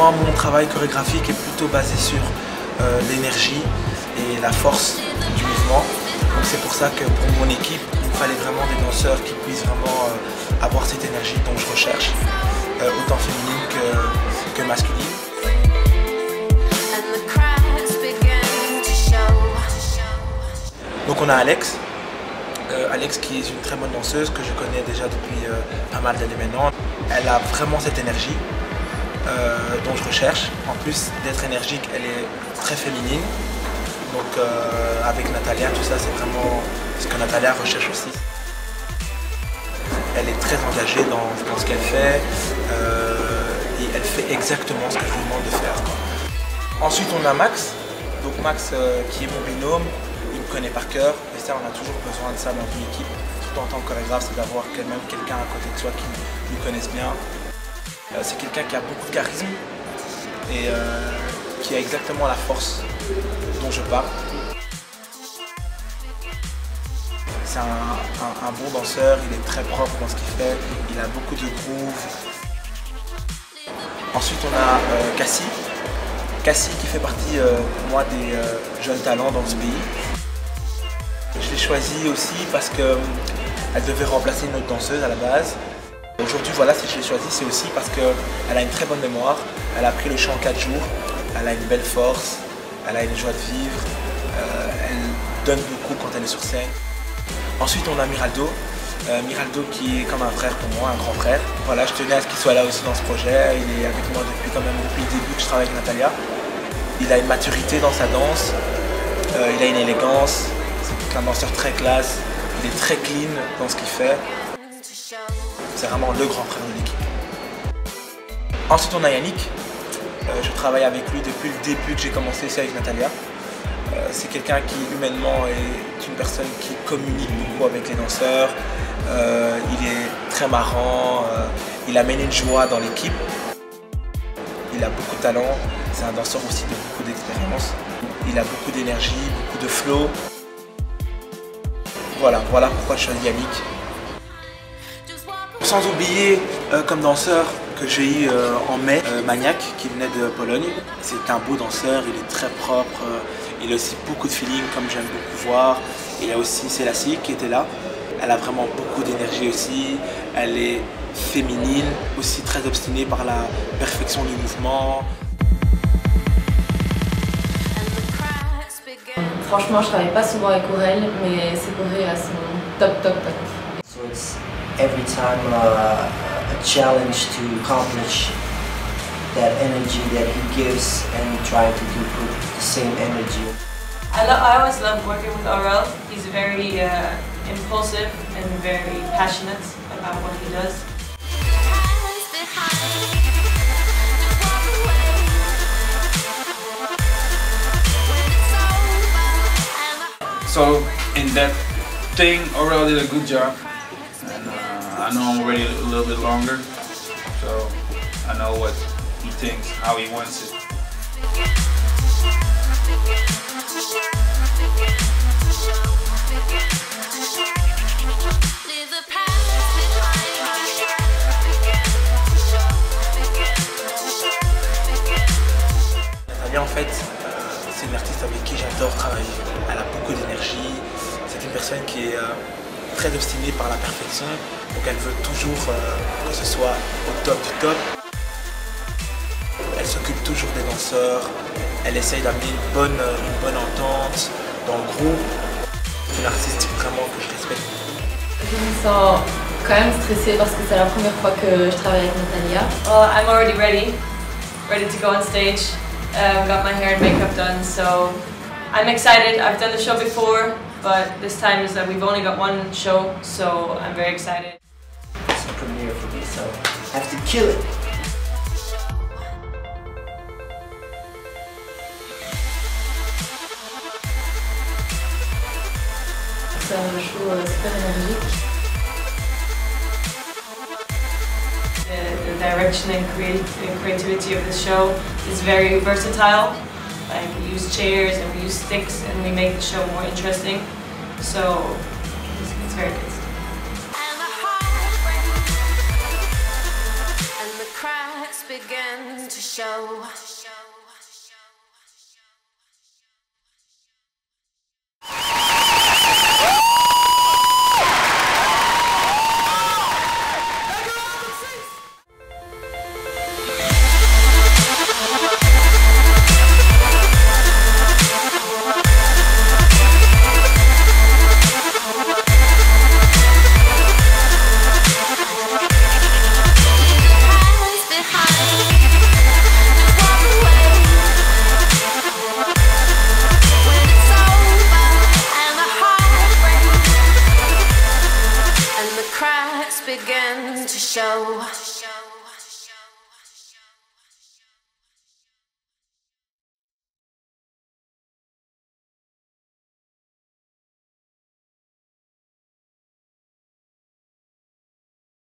Moi, mon travail chorégraphique est plutôt basé sur l'énergie et la force du mouvement. Donc c'est pour ça que pour mon équipe, il me fallait vraiment des danseurs qui puissent vraiment avoir cette énergie dont je recherche, autant féminine que masculine. Donc on a Alex. Alex qui est une très bonne danseuse que je connais déjà depuis pas mal d'années maintenant. Elle a vraiment cette énergie dont je recherche. En plus d'être énergique, elle est très féminine. Donc avec Natalia, tout ça c'est vraiment ce que Natalia recherche aussi. Elle est très engagée dans ce qu'elle fait et elle fait exactement ce que je lui demande de faire. Ensuite on a Max. Donc Max qui est mon binôme. Il me connaît par cœur et ça on a toujours besoin de ça dans une équipe, surtout en tant que chorégraphe, c'est d'avoir même quelqu'un à côté de soi qui nous connaisse bien. C'est quelqu'un qui a beaucoup de charisme et qui a exactement la force dont je parle. C'est un bon danseur, il est très propre dans ce qu'il fait, il a beaucoup de groove. Ensuite on a Cassie. Cassie qui fait partie pour moi des jeunes talents dans ce pays. Je l'ai choisie aussi parce qu'elle devait remplacer une autre danseuse à la base. Aujourd'hui, voilà, si je l'ai choisie, c'est aussi parce qu'elle a une très bonne mémoire. Elle a appris le chant en 4 jours. Elle a une belle force. Elle a une joie de vivre. Elle donne beaucoup quand elle est sur scène. Ensuite, on a Miraldo. Miraldo qui est comme un frère pour moi, un grand frère. Voilà, je tenais à ce qu'il soit là aussi dans ce projet. Il est avec moi depuis le début que je travaille avec Natalia. Il a une maturité dans sa danse. Il a une élégance. C'est un danseur très classe, il est très clean dans ce qu'il fait. C'est vraiment le grand frère de l'équipe. Ensuite on a Yannick. Je travaille avec lui depuis le début que j'ai commencé ici avec Natalia. C'est quelqu'un qui humainement est une personne qui communique beaucoup avec les danseurs. Il est très marrant, il amène une joie dans l'équipe. Il a beaucoup de talent, c'est un danseur aussi de beaucoup d'expérience. Il a beaucoup d'énergie, beaucoup de flow. Voilà pourquoi je choisis Yannick. Sans oublier comme danseur que j'ai eu en mai, Maniac qui venait de Pologne. C'est un beau danseur, il est très propre, il a aussi beaucoup de feeling comme j'aime beaucoup voir. Il y a aussi Célassie qui était là. Elle a vraiment beaucoup d'énergie aussi, elle est féminine, aussi très obstinée par la perfection du mouvement. Franchement, je travaille pas souvent avec Aurel, mais c'est Corée à son top. So it's every time a challenge to accomplish that energy that he gives and try to put the same energy. I always love working with Aurel. He's very impulsive and very passionate about what he does. So in that thing, Aurel did a good job, and I know him already a little bit longer, so I know what he thinks, how he wants it. Natalia en fait, c'est une artiste avec qui j'adore travailler. Elle a beaucoup d'énergie, c'est une personne qui est très obstinée par la perfection, donc elle veut toujours que ce soit au top du top. Elle s'occupe toujours des danseurs, elle essaye d'amener une bonne entente dans le groupe. C'est une artiste vraiment que je respecte. Je me sens quand même stressée parce que c'est la première fois que je travaille avec Natalia. Well, I'm already ready to go on stage. Got my hair and makeup done, so I'm excited. I've done the show before, but this time is that we've only got one show, so I'm very excited. It's a premiere for me, so I have to kill it. C'est un show super énergique. The direction and creativity of the show is very versatile. Like we use chairs and we use sticks and we make the show more interesting. So it's very good. cracks begin to show. Begin to show.